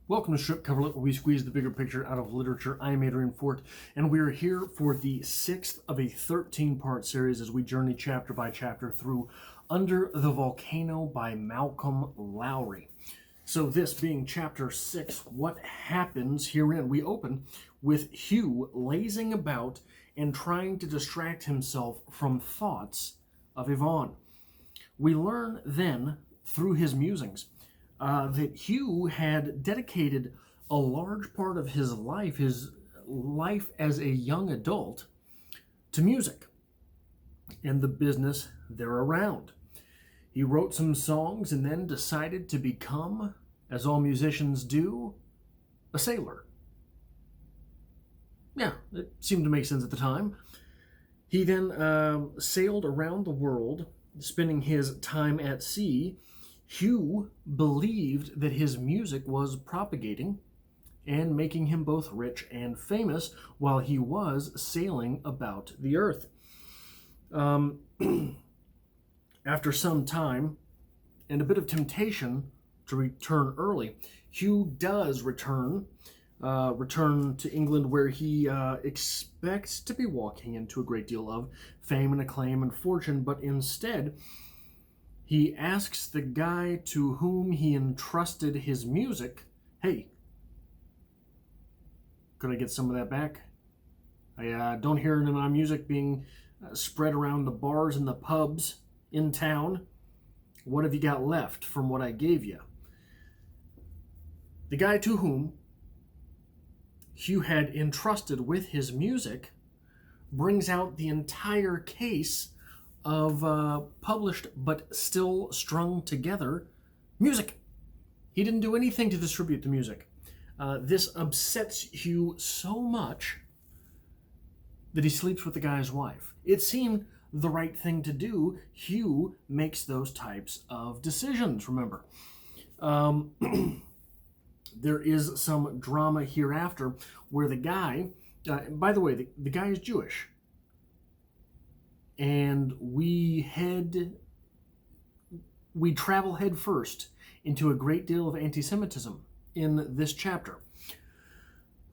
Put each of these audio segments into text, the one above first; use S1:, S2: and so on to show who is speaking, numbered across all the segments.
S1: Welcome to Strip Coverlet, where we squeeze the bigger picture out of literature. I am Adrian Fort, and we are here for the 6th of a 13-part series as we journey chapter by chapter through Under the Volcano by Malcolm Lowry. So this being chapter 6, what happens herein? We open with Hugh lazing about and trying to distract himself from thoughts of Yvonne. We learn then, through his musings, that Hugh had dedicated a large part of his life as a young adult, to music and the business therearound. He wrote some songs and then decided to become, as all musicians do, a sailor. Yeah, it seemed to make sense at the time. He then sailed around the world, spending his time at sea. Hugh believed that his music was propagating and making him both rich and famous while he was sailing about the earth. After some time and a bit of temptation to return early, Hugh does return to England, where he expects to be walking into a great deal of fame and acclaim and fortune, but instead he asks the guy to whom he entrusted his music, hey, could I get some of that back? I don't hear any of my music being spread around the bars and the pubs in town. What have you got left from what I gave you? The guy to whom Hugh had entrusted with his music brings out the entire case of published but still strung together music. He didn't do anything to distribute the music. This upsets Hugh so much that he sleeps with the guy's wife. It seemed the right thing to do. Hugh makes those types of decisions, remember. There is some drama hereafter where the guy, by the way, the guy is Jewish. And we travel head first into a great deal of anti-Semitism in this chapter.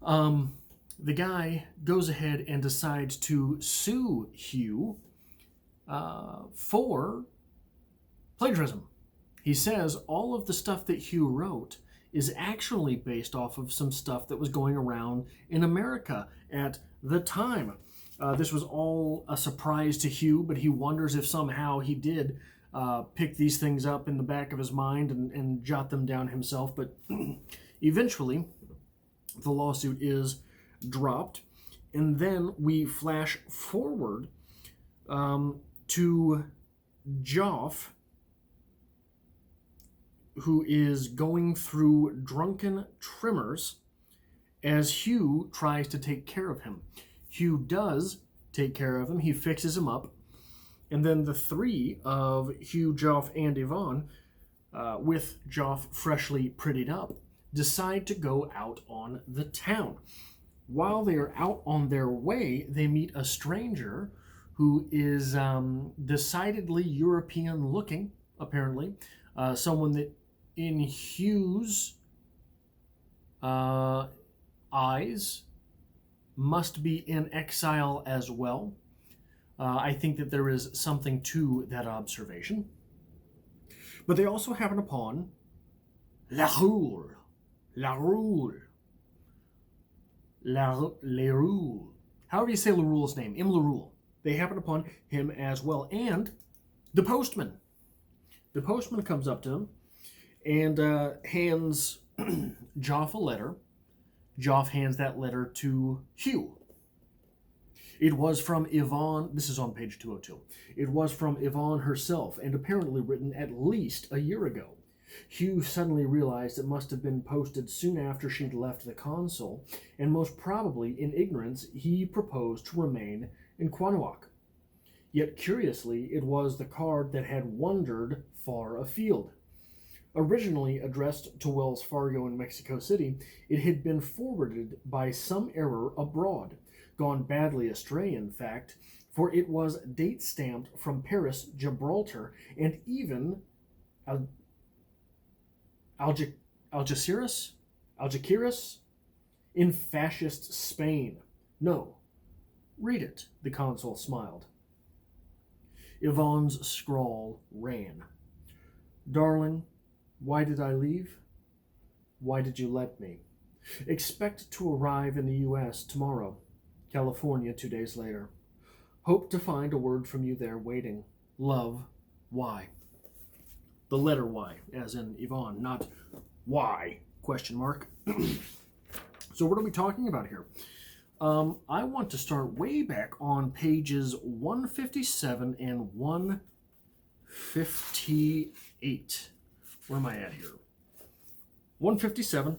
S1: The guy goes ahead and decides to sue Hugh for plagiarism. He says all of the stuff that Hugh wrote is actually based off of some stuff that was going around in America at the time. This was all a surprise to Hugh, but he wonders if somehow he did pick these things up in the back of his mind and jot them down himself. But eventually, the lawsuit is dropped. And then we flash forward to Joff, who is going through drunken tremors as Hugh tries to take care of him. Hugh does take care of him. He fixes him up. And then the three of Hugh, Joff, and Yvonne, with Joff freshly prettied up, decide to go out on the town. While they are out on their way, they meet a stranger who is decidedly European-looking, apparently. Someone that, in Hugh's eyes, must be in exile as well. I think that there is something to that observation. But they also happen upon Leroux. However you say Leroux's name, Leroux. They happen upon him as well. And the postman. The postman comes up to him and hands Joff a letter. Joff hands that letter to Hugh. It was from Yvonne. This is on page 202. It was from Yvonne herself, and apparently written at least a year ago. Hugh suddenly realized it must have been posted soon after she'd left the consul, and most probably in ignorance he proposed to remain in Quannock. Yet curiously, it was the card that had wandered far afield. Originally addressed to Wells Fargo in Mexico City, it had been forwarded by some error abroad, gone badly astray in fact, for it was date-stamped from Paris, Gibraltar, and even Algeciras? Algeciras in fascist Spain. No. Read it, the consul smiled. Yvonne's scrawl ran. Darling, why did I leave? Why did you let me? Expect to arrive in the U.S. tomorrow. California 2 days later. Hope to find a word from you there waiting. Love, Y. The letter Y, as in Yvonne, not why, question mark. So what are we talking about here? I want to start way back on pages 157 and 158. Where am I at here? 157.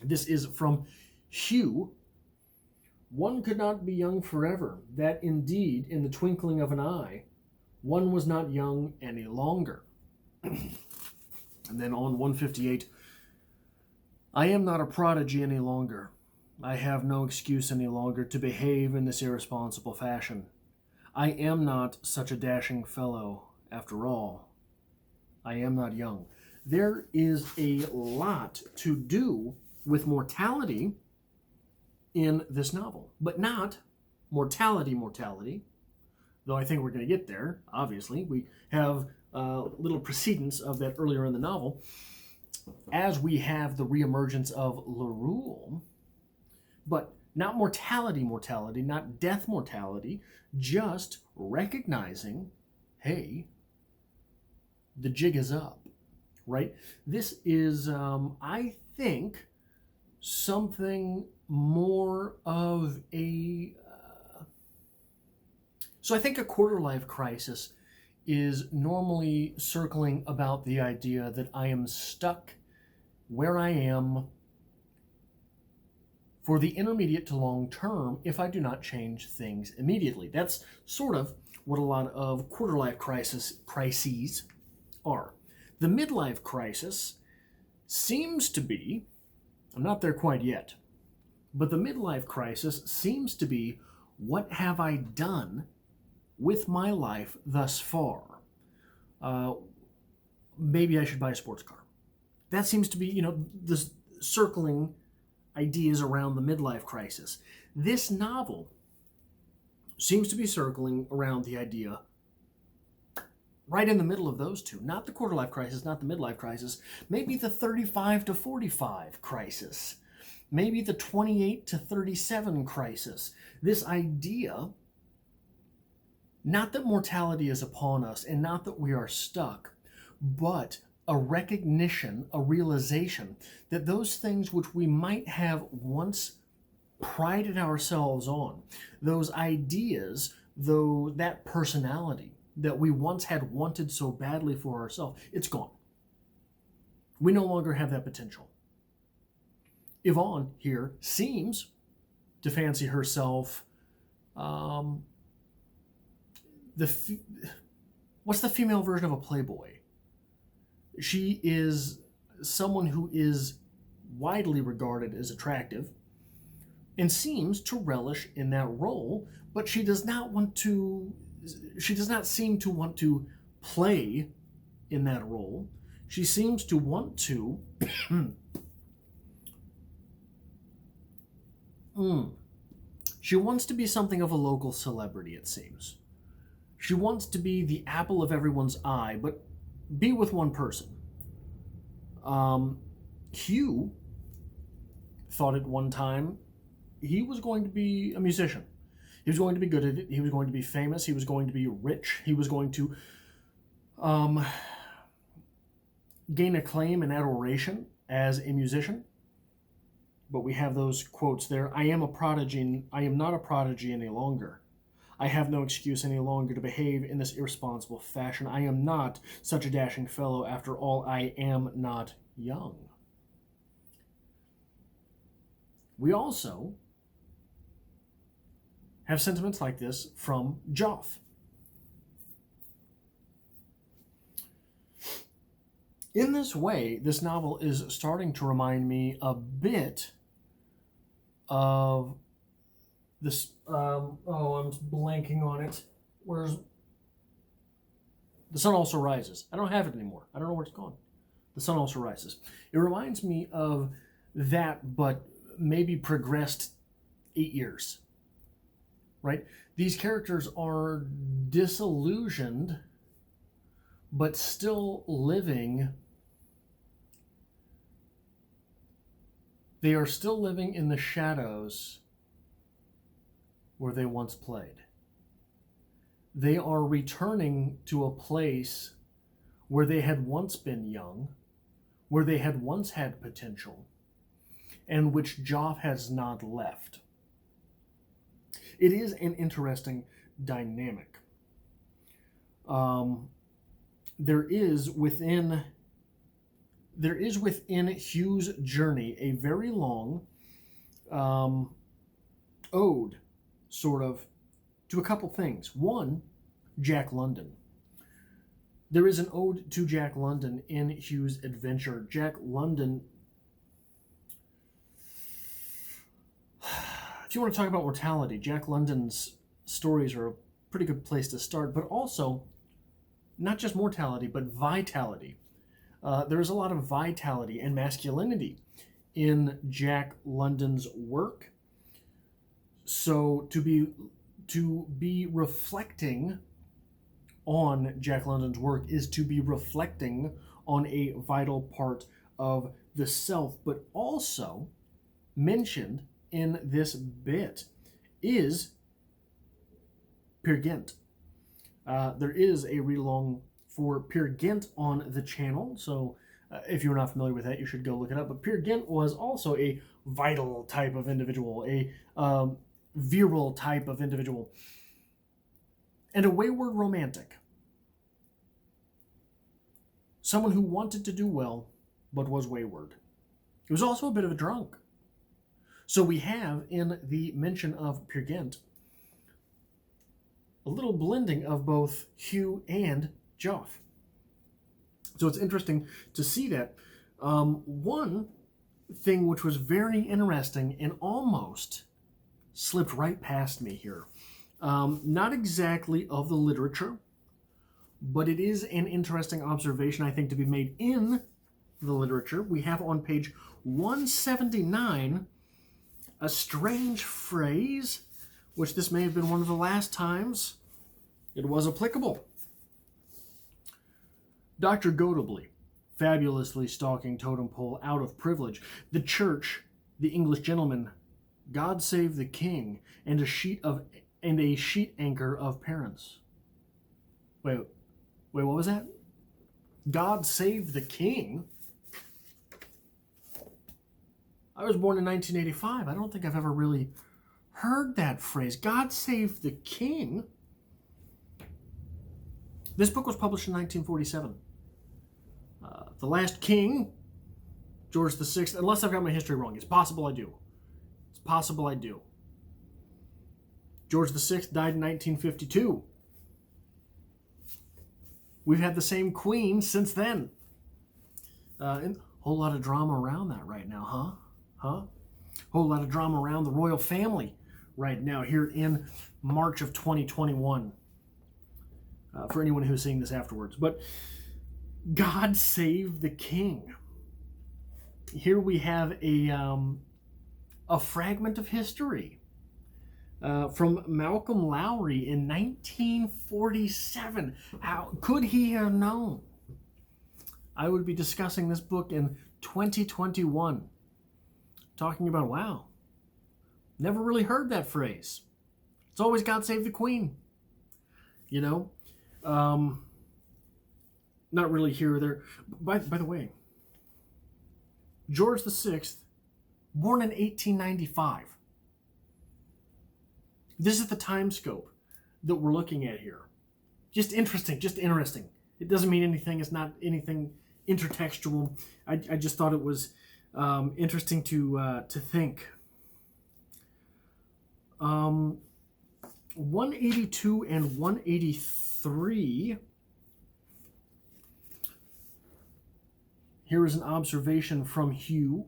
S1: This is from Hugh. One could not be young forever, that indeed, in the twinkling of an eye, one was not young any longer. And then on 158, I am not a prodigy any longer. I have no excuse any longer to behave in this irresponsible fashion. I am not such a dashing fellow, after all. I am not young. There is a lot to do with mortality in this novel, but not mortality, though I think we're going to get there, obviously. We have a little precedence of that earlier in the novel, as we have the reemergence of Lowry, but not mortality, not death mortality, just recognizing, hey, the jig is up, right? This is, I think, something more of a... So I think a quarter-life crisis is normally circling about the idea that I am stuck where I am for the intermediate to long term if I do not change things immediately. That's sort of what a lot of quarter-life crises are. The midlife crisis seems to be, I'm not there quite yet, but the midlife crisis seems to be, what have I done with my life thus far? Maybe I should buy a sports car. That seems to be, the circling ideas around the midlife crisis. This novel seems to be circling around the idea right in the middle of those two. Not the quarter-life crisis, not the midlife crisis. Maybe the 35 to 45 crisis. Maybe the 28 to 37 crisis. This idea, not that mortality is upon us and not that we are stuck, but a recognition, a realization that those things which we might have once prided ourselves on, those ideas, though that personality that we once had wanted so badly for ourselves, it's gone. We no longer have that potential. Yvonne here seems to fancy herself what's the female version of a playboy? She is someone who is widely regarded as attractive and seems to relish in that role, but she does not seem to want to play in that role. She seems to want to she wants to be something of a local celebrity, it seems. She wants to be the apple of everyone's eye, but be with one person. Hugh thought at one time he was going to be a musician. He was going to be good at it. He was going to be famous. He was going to be rich. He was going to gain acclaim and adoration as a musician. But we have those quotes there. I am a prodigy. I am not a prodigy any longer. I have no excuse any longer to behave in this irresponsible fashion. I am not such a dashing fellow. After all, I am not young. We also have sentiments like this from Joff. In this way, this novel is starting to remind me a bit of this, I'm blanking on it. Where's The Sun Also Rises? I don't have it anymore. I don't know where it's gone. The Sun Also Rises. It reminds me of that, but maybe progressed 8 years, right? These characters are disillusioned, but still living. They are still living in the shadows where they once played. They are returning to a place where they had once been young, where they had once had potential, and which Joff has not left. It is an interesting dynamic. There is within Hugh's journey a very long ode, sort of, to a couple things. One, Jack London. There is an ode to Jack London in Hugh's adventure. Jack London, if you want to talk about mortality, Jack London's stories are a pretty good place to start, but also not just mortality, but vitality. There is a lot of vitality and masculinity in Jack London's work. So to be reflecting on Jack London's work is to be reflecting on a vital part of the self, but also mentioned in this bit is Peer Gynt. There is a read-along for Peer Gynt on the channel, so if you're not familiar with that, you should go look it up. But Peer Gynt was also a vital type of individual, a virile type of individual, and a wayward romantic. Someone who wanted to do well, but was wayward. He was also a bit of a drunk. So we have, in the mention of Peer Gynt, a little blending of both Hugh and Joff. So it's interesting to see that. One thing which was very interesting and almost slipped right past me here, not exactly of the literature, but it is an interesting observation, I think, to be made in the literature. We have on page 179 a strange phrase, which this may have been one of the last times it was applicable. Dr. Goatably, fabulously stalking totem pole out of privilege, the church, the English gentleman, God save the king, and a sheet anchor of parents. Wait, what was that? God save the king? I was born in 1985. I don't think I've ever really heard that phrase. God save the king? This book was published in 1947. The last king, George VI, unless I've got my history wrong. It's possible I do. George VI died in 1952. We've had the same queen since then. And a whole lot of drama around that right now, huh? Whole lot of drama around the royal family right now here in March of 2021. For anyone who's seeing this afterwards. But God save the king. Here we have a fragment of history from Malcolm Lowry in 1947. How could he have known? I would be discussing this book in 2021. Talking about, wow, never really heard that phrase. It's always God save the queen. You know? Not really here or there. By the way, George VI, born in 1895. This is the time scope that we're looking at here. Just interesting. It doesn't mean anything. It's not anything intertextual. I just thought it was interesting to think. 182 and 183. Here is an observation from Hugh.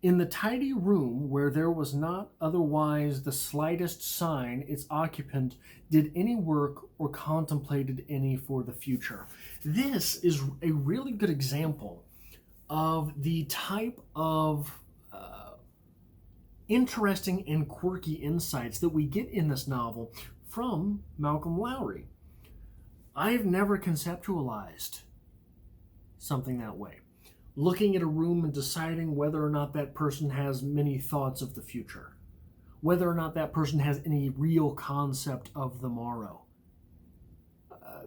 S1: In the tidy room where there was not otherwise the slightest sign its occupant did any work or contemplated any for the future. This is a really good example of the type of interesting and quirky insights that we get in this novel from Malcolm Lowry. I've never conceptualized something that way. Looking at a room and deciding whether or not that person has many thoughts of the future, whether or not that person has any real concept of the morrow.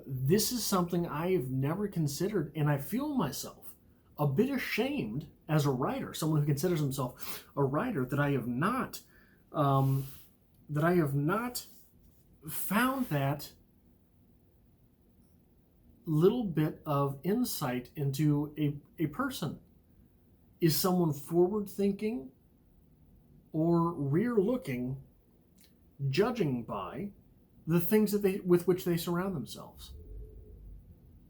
S1: This is something I have never considered, and I feel myself a bit ashamed as a writer, someone who considers himself a writer, that I have not found that little bit of insight into a person. Is someone forward-thinking or rear-looking, judging by the things that with which they surround themselves?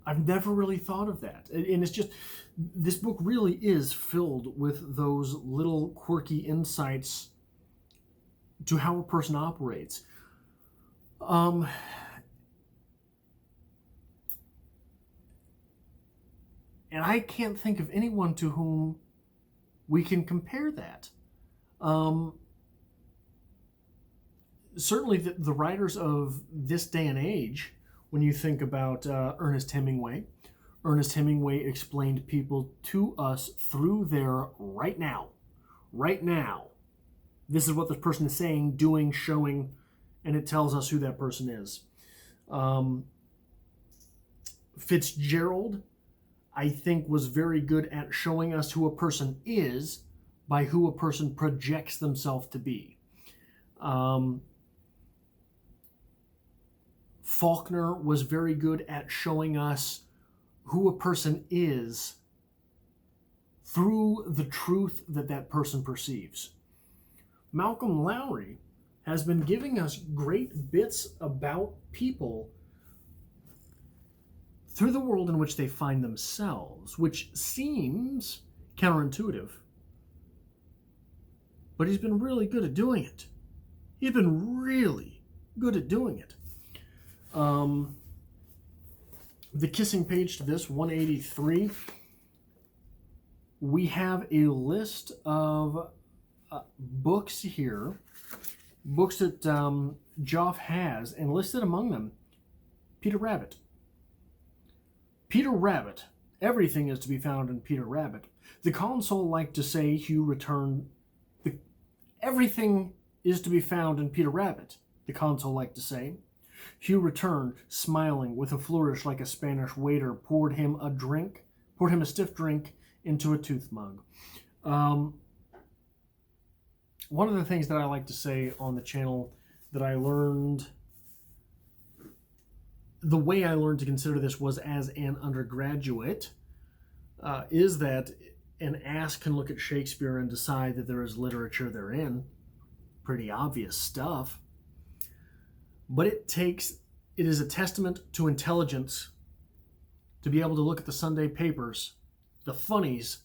S1: I've never really thought of that. And it's just, this book really is filled with those little quirky insights to how a person operates. And I can't think of anyone to whom we can compare that. Certainly the writers of this day and age, when you think about Ernest Hemingway explained people to us through their right now. This is what this person is saying, doing, showing, and it tells us who that person is. Fitzgerald, I think, was very good at showing us who a person is by who a person projects themselves to be. Faulkner was very good at showing us who a person is through the truth that that person perceives. Malcolm Lowry has been giving us great bits about people through the world in which they find themselves, which seems counterintuitive. But he's been really good at doing it. He's been really good at doing it. The kissing page to this, 183, we have a list of books here, books that Joff has, and listed among them, Peter Rabbit. Peter Rabbit. Everything is to be found in Peter Rabbit. The consul liked to say Hugh returned. Everything is to be found in Peter Rabbit, the consul liked to say. Hugh returned, smiling, with a flourish like a Spanish waiter poured him a stiff drink into a tooth mug. One of the things that I like to say on the channel that I learned, the way I learned to consider this was as an undergraduate, is that an ass can look at Shakespeare and decide that there is literature therein. Pretty obvious stuff. But it is a testament to intelligence to be able to look at the Sunday papers, the funnies,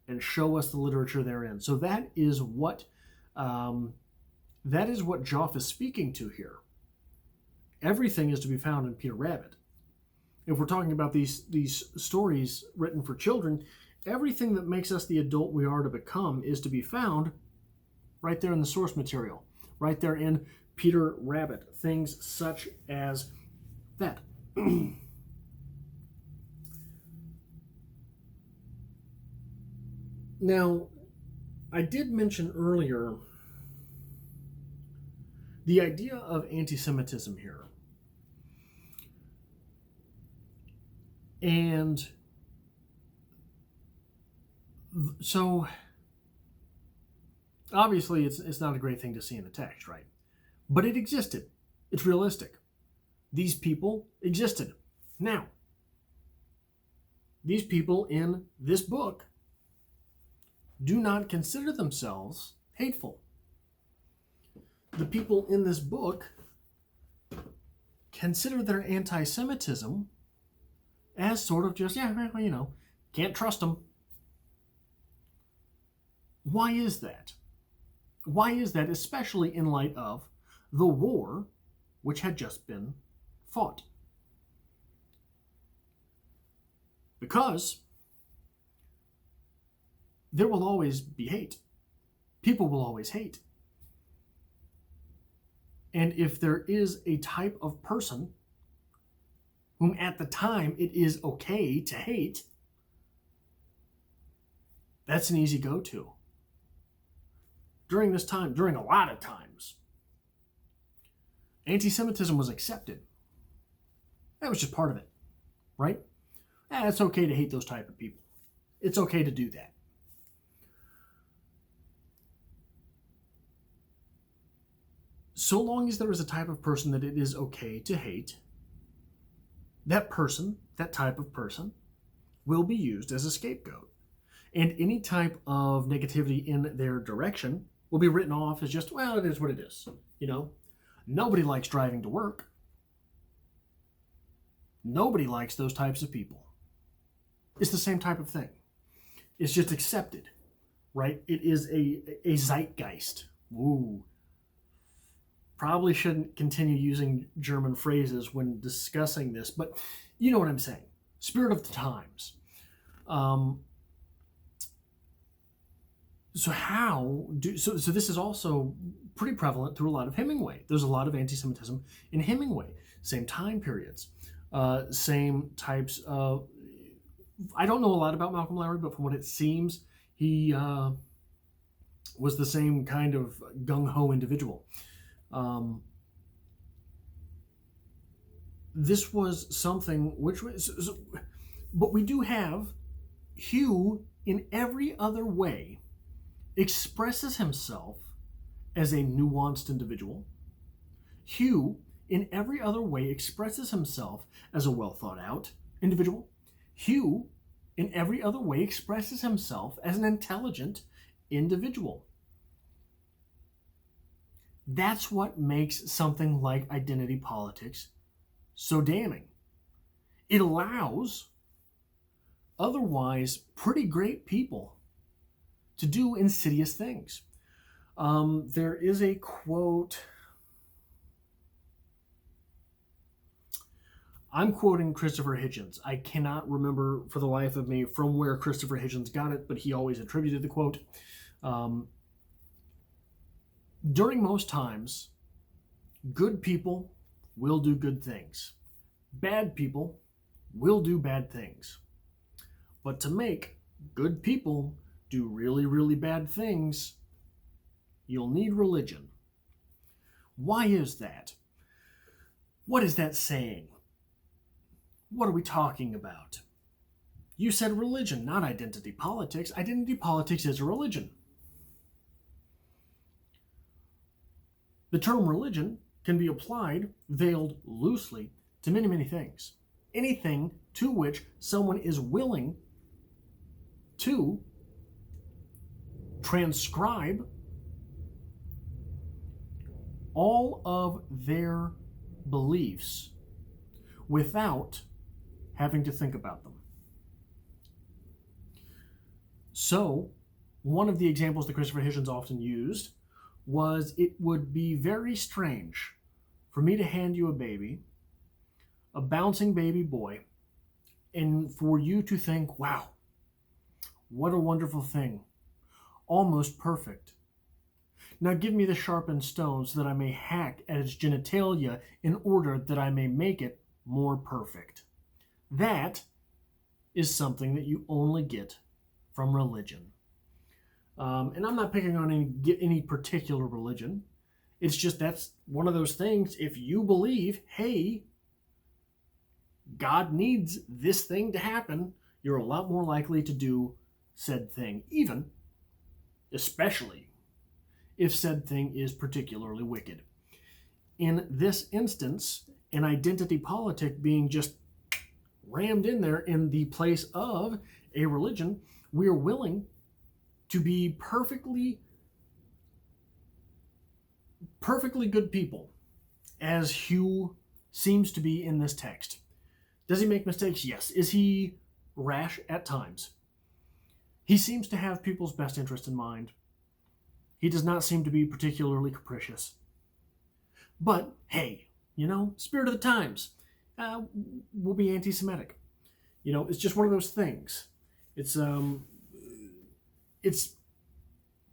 S1: and show us the literature therein. So that is what Joff is speaking to here. Everything is to be found in Peter Rabbit. If we're talking about these stories written for children, everything that makes us the adult we are to become is to be found right there in the source material, right there in Peter Rabbit, things such as that. Now, I did mention earlier the idea of anti-Semitism here. And so, obviously, it's not a great thing to see in the text, right? But it existed. It's realistic. These people existed. Now, these people in this book do not consider themselves hateful. The people in this book consider their anti-Semitism as sort of just, can't trust them. Why is that? Why is that, especially in light of the war which had just been fought? Because there will always be hate. People will always hate. And if there is a type of person whom at the time it is okay to hate, that's an easy go-to. During this time, during a lot of times, anti-Semitism was accepted. That was just part of it, right? It's okay to hate those type of people. It's okay to do that. So long as there is a type of person that it is okay to hate, that person, that type of person, will be used as a scapegoat. And any type of negativity in their direction will be written off as just, well, it is what it is. Nobody likes driving to work. Nobody likes those types of people. It's the same type of thing. It's just accepted, right? It is a zeitgeist. Woo. Probably shouldn't continue using German phrases when discussing this, but you know what I'm saying. Spirit of the times. So this is also pretty prevalent through a lot of Hemingway. There's a lot of anti-Semitism in Hemingway. Same time periods. Same types of... I don't know a lot about Malcolm Lowry, but from what it seems, he was the same kind of gung-ho individual. This was something which was... But we do have Hugh, in every other way, expresses himself as a nuanced individual. Hugh, in every other way, expresses himself as a well-thought-out individual. Hugh, in every other way, expresses himself as an intelligent individual. That's what makes something like identity politics so damning. It allows otherwise pretty great people to do insidious things. There is a quote... I'm quoting Christopher Hitchens. I cannot remember for the life of me from where Christopher Hitchens got it, but he always attributed the quote. During most times, good people will do good things. Bad people will do bad things. But to make good people do really, really bad things, you'll need religion. Why is that? What is that saying? What are we talking about? You said religion, not identity politics. Identity politics is a religion. The term religion can be applied, veiled loosely, to many, many things. Anything to which someone is willing to transcribe all of their beliefs without having to think about them. So, one of the examples that Christopher Hitchens often used was, it would be very strange for me to hand you a baby, a bouncing baby boy, and for you to think, wow, what a wonderful thing, almost perfect. Now give me the sharpened stone so that I may hack at its genitalia in order that I may make it more perfect. That is something that you only get from religion. And I'm not picking on any particular religion. It's just that's one of those things. If you believe, hey, God needs this thing to happen, you're a lot more likely to do said thing, even, especially, if said thing is particularly wicked. In this instance, an identity politic being just rammed in there in the place of a religion, we are willing to be perfectly good people, as Hugh seems to be in this text. Does he make mistakes? Yes. Is he rash at times? He seems to have people's best interest in mind. He does not seem to be particularly capricious. But, hey, spirit of the times will be anti-Semitic. It's just one of those things. It's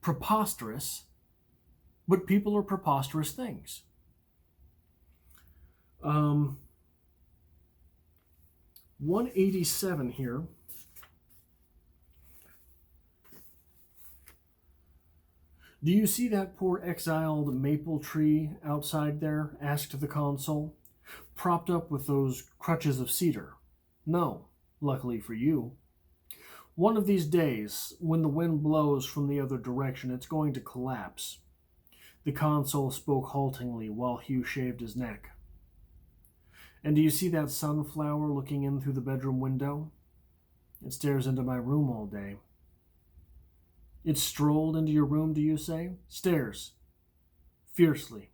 S1: preposterous, but people are preposterous things. 187 here. Do you see that poor exiled maple tree outside there? Asked the consul. Propped up with those crutches of cedar. No, luckily for you. One of these days, when the wind blows from the other direction, it's going to collapse. The consul spoke haltingly while Hugh shaved his neck. And do you see that sunflower looking in through the bedroom window? It stares into my room all day. It strolled into your room, do you say? Stares. Fiercely.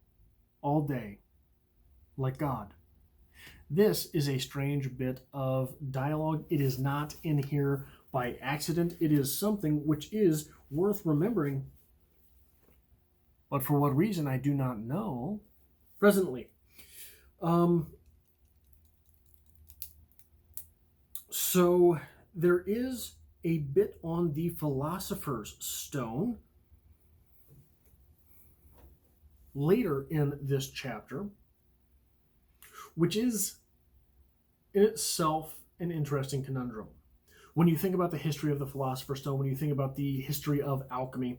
S1: All day. Like God. This is a strange bit of dialogue. It is not in here by accident. It is something which is worth remembering. But for what reason, I do not know presently. So there is a bit on the Philosopher's Stone later in this chapter, which is in itself an interesting conundrum. When you think about the history of the Philosopher's Stone, when you think about the history of alchemy,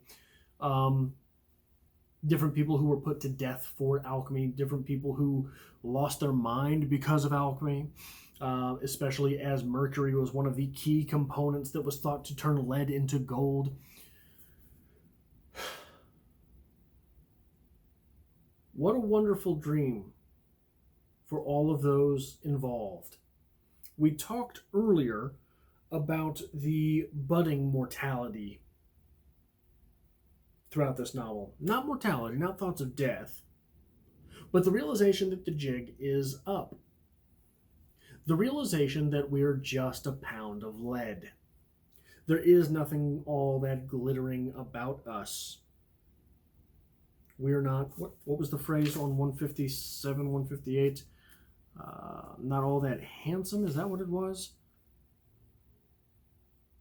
S1: different people who were put to death for alchemy, different people who lost their mind because of alchemy, especially as mercury was one of the key components that was thought to turn lead into gold. What a wonderful dream for all of those involved. We talked earlier about the budding mortality throughout this novel. Not mortality, not thoughts of death, but the realization that the jig is up. The realization that we're just a pound of lead. There is nothing all that glittering about us. We're not, what was the phrase on 157, 158? Not all that handsome, is that what it was?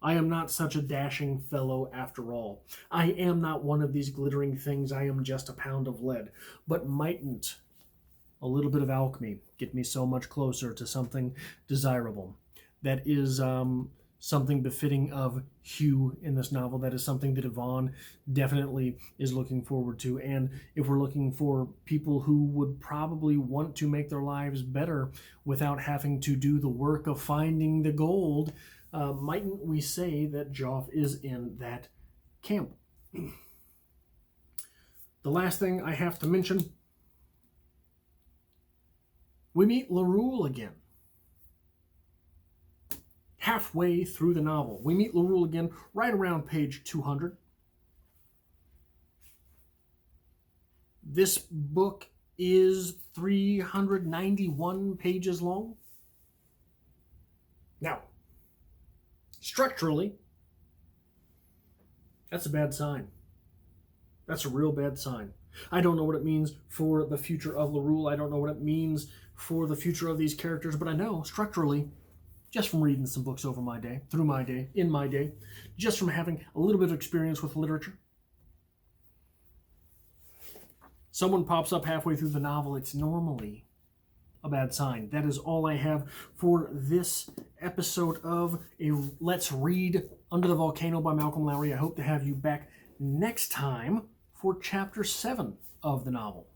S1: I am not such a dashing fellow after all. I am not one of these glittering things. I am just a pound of lead. But mightn't a little bit of alchemy get me so much closer to something desirable? That is something befitting of Hugh in this novel. That is something that Yvonne definitely is looking forward to. And if we're looking for people who would probably want to make their lives better without having to do the work of finding the gold, mightn't we say that Joff is in that camp? The last thing I have to mention, we meet Larule again. Halfway through the novel, we meet Larule again right around page 200. This book is 391 pages long. Now, structurally, that's a bad sign. That's a real bad sign. I don't know what it means for the future of Larule. I don't know what it means for the future of these characters, but I know structurally, just from reading some books over my day, through my day, in my day, just from having a little bit of experience with literature. Someone pops up halfway through the novel, it's normally a bad sign. That is all I have for this episode of a Let's Read Under the Volcano by Malcolm Lowry. I hope to have you back next time for Chapter 7 of the novel.